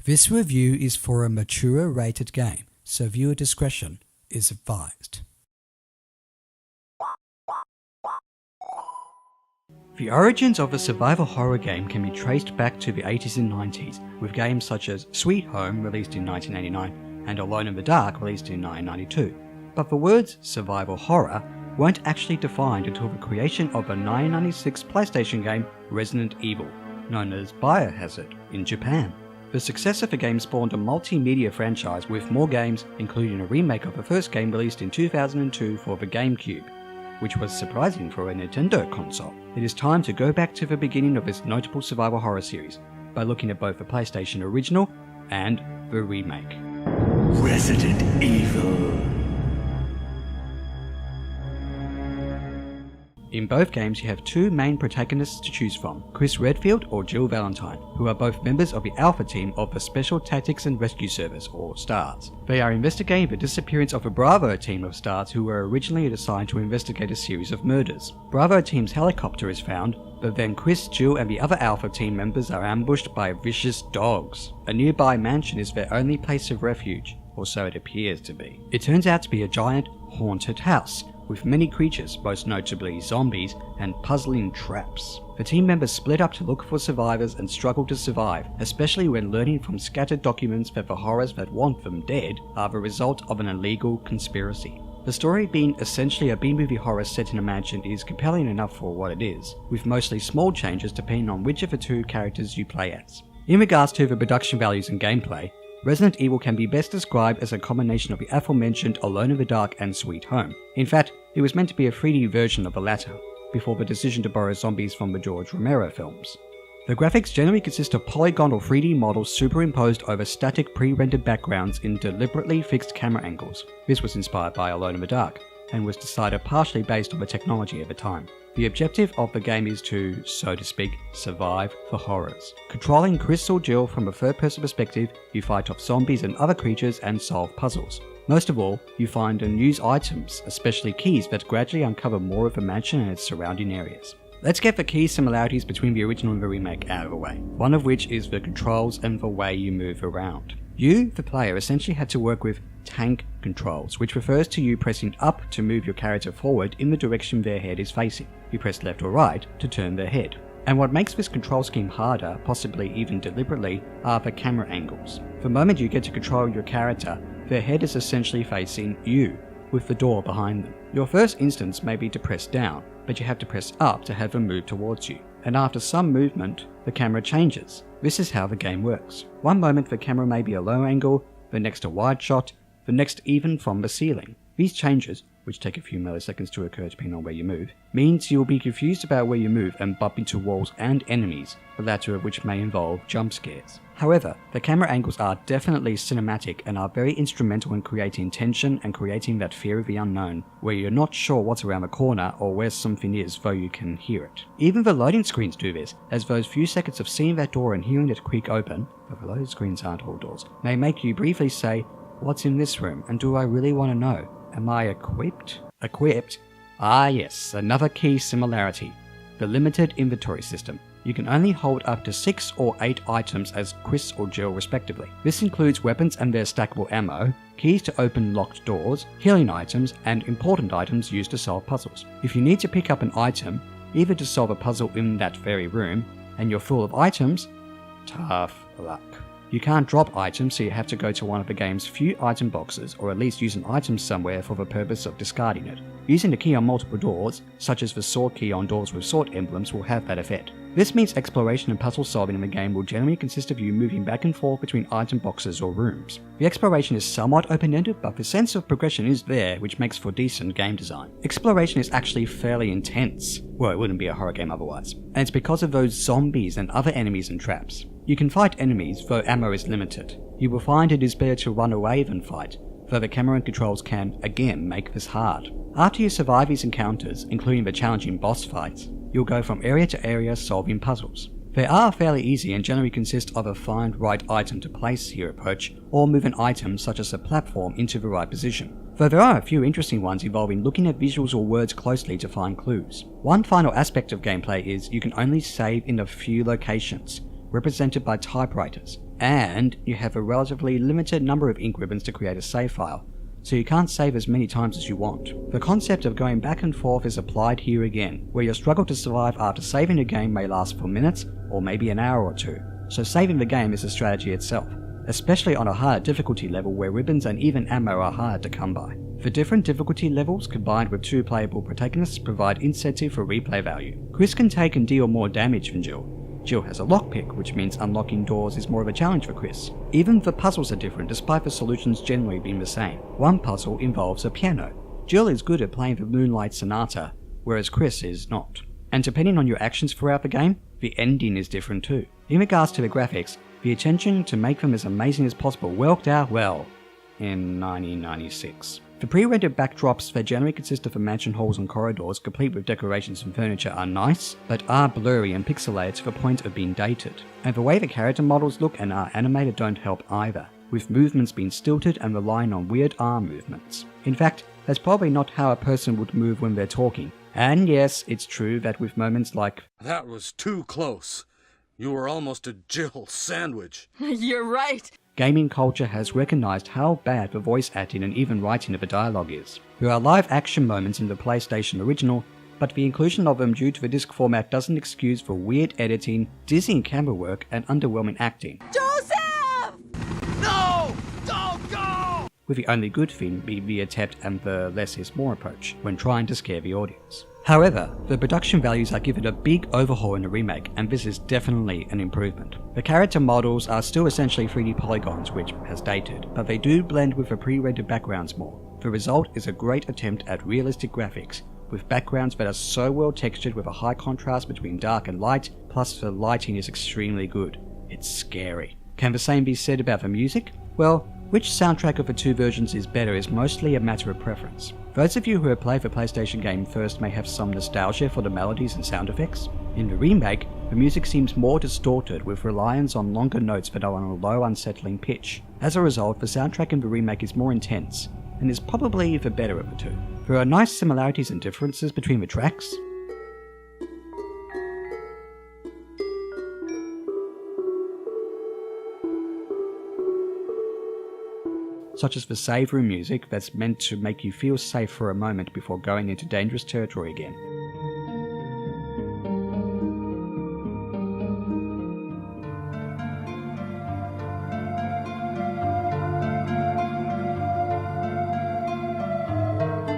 This review is for a mature rated game, so viewer discretion is advised. The origins of a survival horror game can be traced back to the 80s and 90s, with games such as Sweet Home, released in 1989, and Alone in the Dark, released in 1992. But the words survival horror weren't actually defined until the creation of the 1996 PlayStation game Resident Evil, known as Biohazard, in Japan. The success of the game spawned a multimedia franchise with more games, including a remake of the first game released in 2002 for the GameCube, which was surprising for a Nintendo console. It is time to go back to the beginning of this notable survival horror series by looking at both the PlayStation original and the remake. Resident Evil. In both games, you have two main protagonists to choose from, Chris Redfield or Jill Valentine, who are both members of the Alpha team of the Special Tactics and Rescue Service, or STARS. They are investigating the disappearance of a Bravo team of STARS who were originally assigned to investigate a series of murders. Bravo team's helicopter is found, but then Chris, Jill and the other Alpha team members are ambushed by vicious dogs. A nearby mansion is their only place of refuge, or so it appears to be. It turns out to be a giant, haunted house, with many creatures, most notably zombies, and puzzling traps. The team members split up to look for survivors and struggle to survive, especially when learning from scattered documents that the horrors that want them dead are the result of an illegal conspiracy. The story, being essentially a B-movie horror set in a mansion, is compelling enough for what it is, with mostly small changes depending on which of the two characters you play as. In regards to the production values and gameplay, Resident Evil can be best described as a combination of the aforementioned Alone in the Dark and Sweet Home. In fact, it was meant to be a 3D version of the latter, before the decision to borrow zombies from the George Romero films. The graphics generally consist of polygonal 3D models superimposed over static pre-rendered backgrounds in deliberately fixed camera angles. This was inspired by Alone in the Dark, and was decided partially based on the technology at the time. The objective of the game is to, so to speak, survive the horrors. Controlling Chris or Jill from a third-person perspective, you fight off zombies and other creatures and solve puzzles. Most of all, you find and use items, especially keys, that gradually uncover more of the mansion and its surrounding areas. Let's get the key similarities between the original and the remake out of the way, one of which is the controls and the way you move around. You, the player, essentially had to work with tank controls, which refers to you pressing up to move your character forward in the direction their head is facing. You press left or right to turn their head. And what makes this control scheme harder, possibly even deliberately, are the camera angles. The moment you get to control your character, their head is essentially facing you, with the door behind them. Your first instance may be to press down, but you have to press up to have them move towards you. And after some movement, the camera changes. This is how the game works. One moment the camera may be a low angle, the next a wide shot, the next even from the ceiling. These changes, which take a few milliseconds to occur depending on where you move, means you'll be confused about where you move and bump into walls and enemies, the latter of which may involve jump scares. However, the camera angles are definitely cinematic and are very instrumental in creating tension and creating that fear of the unknown, where you're not sure what's around the corner or where something is, though you can hear it. Even the loading screens do this, as those few seconds of seeing that door and hearing it creak open, but the loading screens aren't all doors, may make you briefly say, "What's in this room, and do I really want to know? Am I equipped?" Equipped? Ah yes, another key similarity. The limited inventory system. You can only hold up to 6 or 8 items as Chris or Jill respectively. This includes weapons and their stackable ammo, keys to open locked doors, healing items, and important items used to solve puzzles. If you need to pick up an item, either to solve a puzzle in that very room, and you're full of items, tough luck. You can't drop items, so you have to go to one of the game's few item boxes, or at least use an item somewhere for the purpose of discarding it. Using the key on multiple doors, such as the sword key on doors with sword emblems, will have that effect. This means exploration and puzzle solving in the game will generally consist of you moving back and forth between item boxes or rooms. The exploration is somewhat open-ended, but the sense of progression is there, which makes for decent game design. Exploration is actually fairly intense. Well, it wouldn't be a horror game otherwise. And it's because of those zombies and other enemies and traps. You can fight enemies, though ammo is limited. You will find it is better to run away than fight, though the camera and controls can, again, make this hard. After you survive these encounters, including the challenging boss fights, you'll go from area to area solving puzzles. They are fairly easy and generally consist of a find right item to place here approach, or move an item such as a platform into the right position. Though there are a few interesting ones involving looking at visuals or words closely to find clues. One final aspect of gameplay is you can only save in a few locations, represented by typewriters. And you have a relatively limited number of ink ribbons to create a save file, so you can't save as many times as you want. The concept of going back and forth is applied here again, where your struggle to survive after saving a game may last for minutes or maybe an hour or two, so saving the game is a strategy itself, especially on a higher difficulty level where ribbons and even ammo are hard to come by. The different difficulty levels combined with 2 playable protagonists provide incentive for replay value. Chris can take and deal more damage than Jill. Jill has a lockpick, which means unlocking doors is more of a challenge for Chris. Even the puzzles are different despite the solutions generally being the same. One puzzle involves a piano. Jill is good at playing the Moonlight Sonata, whereas Chris is not. And depending on your actions throughout the game, the ending is different too. In regards to the graphics, the attention to make them as amazing as possible worked out well in 1996. The pre-rendered backdrops that generally consist of mansion halls and corridors complete with decorations and furniture are nice, but are blurry and pixelated to the point of being dated. And the way the character models look and are animated don't help either, with movements being stilted and relying on weird arm movements. In fact, that's probably not how a person would move when they're talking. And yes, it's true that with moments like, "That was too close. You were almost a Jill sandwich." You're right. Gaming culture has recognized how bad the voice acting and even writing of the dialogue is. There are live action moments in the PlayStation original, but the inclusion of them due to the disc format doesn't excuse the weird editing, dizzying camera work, and underwhelming acting. Joseph! No! Don't go! With the only good thing being the attempt and the less is more approach when trying to scare the audience. However, the production values are given a big overhaul in the remake, and this is definitely an improvement. The character models are still essentially 3D polygons, which has dated, but they do blend with the pre-rendered backgrounds more. The result is a great attempt at realistic graphics, with backgrounds that are so well textured with a high contrast between dark and light, plus the lighting is extremely good. It's scary. Can the same be said about the music? Well, which soundtrack of the 2 versions is better is mostly a matter of preference. Those of you who have played the PlayStation game first may have some nostalgia for the melodies and sound effects. In the remake, the music seems more distorted with reliance on longer notes that are on a low unsettling pitch. As a result, the soundtrack in the remake is more intense, and is probably the better of the 2. There are nice similarities and differences between the tracks. Such as the save room music that's meant to make you feel safe for a moment before going into dangerous territory again.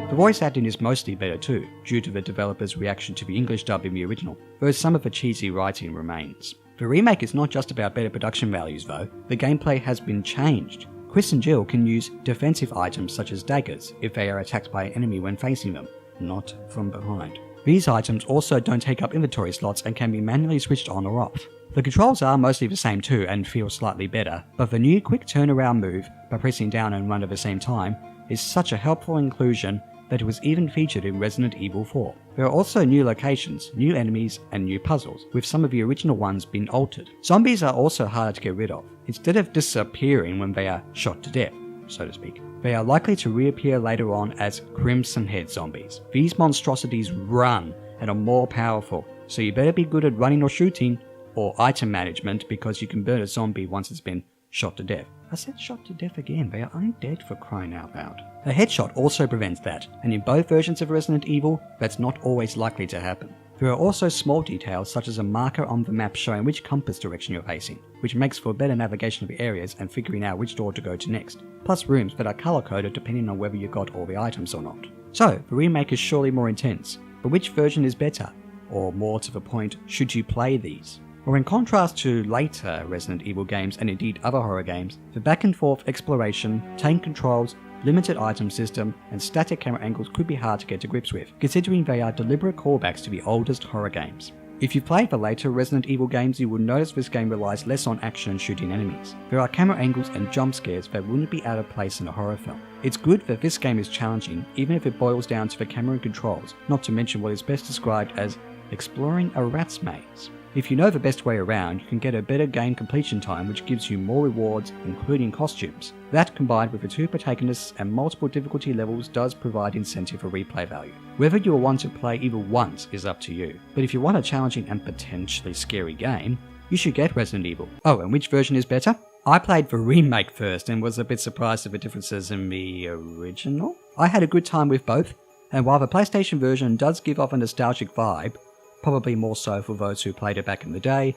The voice acting is mostly better too, due to the developer's reaction to the English dub in the original, though some of the cheesy writing remains. The remake is not just about better production values though, the gameplay has been changed. Chris and Jill can use defensive items such as daggers if they are attacked by an enemy when facing them, not from behind. These items also don't take up inventory slots and can be manually switched on or off. The controls are mostly the same too and feel slightly better, but the new quick turnaround move by pressing down and run at the same time is such a helpful inclusion that it was even featured in Resident Evil 4. There are also new locations, new enemies, and new puzzles, with some of the original ones being altered. Zombies are also harder to get rid of. Instead of disappearing when they are shot to death, so to speak, they are likely to reappear later on as Crimson Head zombies. These monstrosities run and are more powerful, so you better be good at running or shooting, or item management, because you can burn a zombie once it's been shot to death. I said shot to death again, they are undead for crying out loud. A headshot also prevents that, and in both versions of Resident Evil, that's not always likely to happen. There are also small details such as a marker on the map showing which compass direction you're facing, which makes for better navigation of the areas and figuring out which door to go to next, plus rooms that are color coded depending on whether you got all the items or not. So, the remake is surely more intense, but which version is better? Or more to the point, should you play these? Or in contrast to later Resident Evil games and indeed other horror games, the back and forth exploration, tank controls, limited item system, and static camera angles could be hard to get to grips with, considering they are deliberate callbacks to the oldest horror games. If you've played the later Resident Evil games, you will notice this game relies less on action and shooting enemies. There are camera angles and jump scares that wouldn't be out of place in a horror film. It's good that this game is challenging, even if it boils down to the camera and controls, not to mention what is best described as exploring a rat's maze. If you know the best way around, you can get a better game completion time which gives you more rewards, including costumes. That combined with the 2 protagonists and multiple difficulty levels does provide incentive for replay value. Whether you will want to play either once is up to you, but if you want a challenging and potentially scary game, you should get Resident Evil. Oh, and which version is better? I played the remake first and was a bit surprised at the differences in the original. I had a good time with both, and while the PlayStation version does give off a nostalgic vibe, probably more so for those who played it back in the day,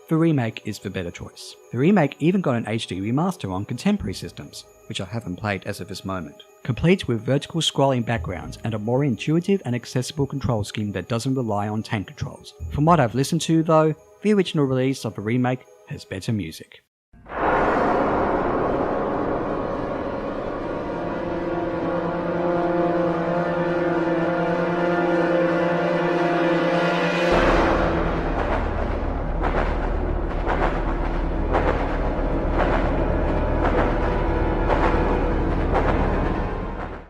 the remake is the better choice. The remake even got an HD remaster on contemporary systems, which I haven't played as of this moment, complete with vertical scrolling backgrounds and a more intuitive and accessible control scheme that doesn't rely on tank controls. From what I've listened to though, the original release of the remake has better music.